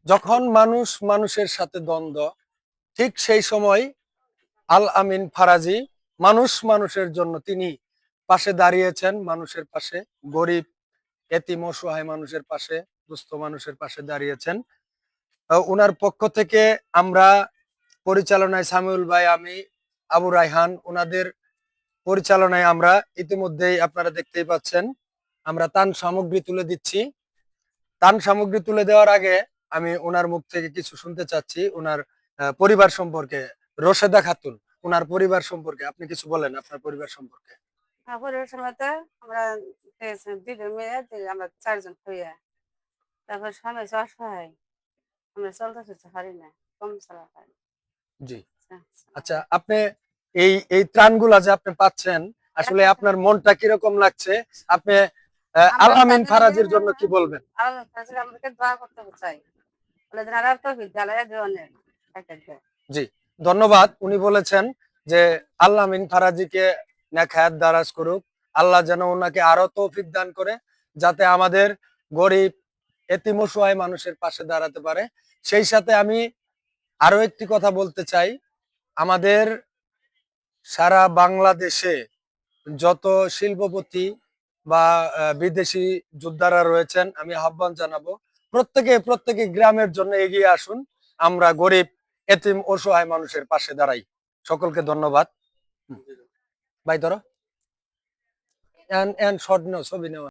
যখন মানুষ মানুষের সাথে দ্বন্দ্ব, ঠিক সেই সময় আল আমিন ফারাজি মানুষ মানুষের জন্য তিনি পাশে দাঁড়িয়েছেন, মানুষের পাশে, গরিব এতিম অসহায় মানুষের পাশে, দুস্থ মানুষের পাশে দাঁড়িয়েছেন। উনার পক্ষ থেকে আমরা পরিচালনায় সামিউল ভাই, আমি, আবু রায়হান, ওনাদের পরিচালনায় আমরা ইতিমধ্যেই আপনারা দেখতেই পাচ্ছেন আমরা ত্রাণ সামগ্রী তুলে দিচ্ছি। ত্রাণ সামগ্রী তুলে দেওয়ার আগে আমি ওনার মুখ থেকে কিছু শুনতে চাচ্ছি, ওনার পরিবার সম্পর্কে। রশেদা খাতুন, ওনার পরিবার সম্পর্কে আপনি কিছু বলেন, আপনার পরিবার সম্পর্কে। পরিবার সময়তে আমরা দুজন মেয়ে, আমরা 4 জন হইয়া, তারপর স্বামী অসহায়, আমরা চলতে ফিরতে পারি না, কম চলা পারি। জি, আচ্ছা, আপনি এই এই ত্রাণগুলা যে আপনি পাচ্ছেন, আসলে আপনার মনটা কিরকম লাগছে? আপনি আল আমিন ফারাজের জন্য কি বলবেন? আমাদেরকে দোয়া করতে চাই, বলে যারা তো বিদ্যালয়ে জীবনের জি, ধন্যবাদ। উনি বলেছেন যে আল্লাহ আমিন ফারাজিকে নেক হায়াত দারাজ করুক, আল্লাহ যেন ওনাকে আরো তৌফিক দান করে, যাতে আমাদের গরিব এতিম অসহায় মানুষের পাশে দাঁড়াতে পারে। সেই সাথে আমি আরো একটি কথা বলতে চাই, আমাদের সারা বাংলাদেশে যত শিল্পপতি বা বিদেশি যোদ্ধারা রয়েছেন, আমি আহ্বান জানাবো প্রত্যেকে গ্রামের জন্য এগিয়ে আসুন, আমরা গরিব এতিম অসহায় মানুষের পাশে দাঁড়াই। সকলকে ধন্যবাদ। ভাই ধরো, শর্ট নেও, ছবি নেওয়া।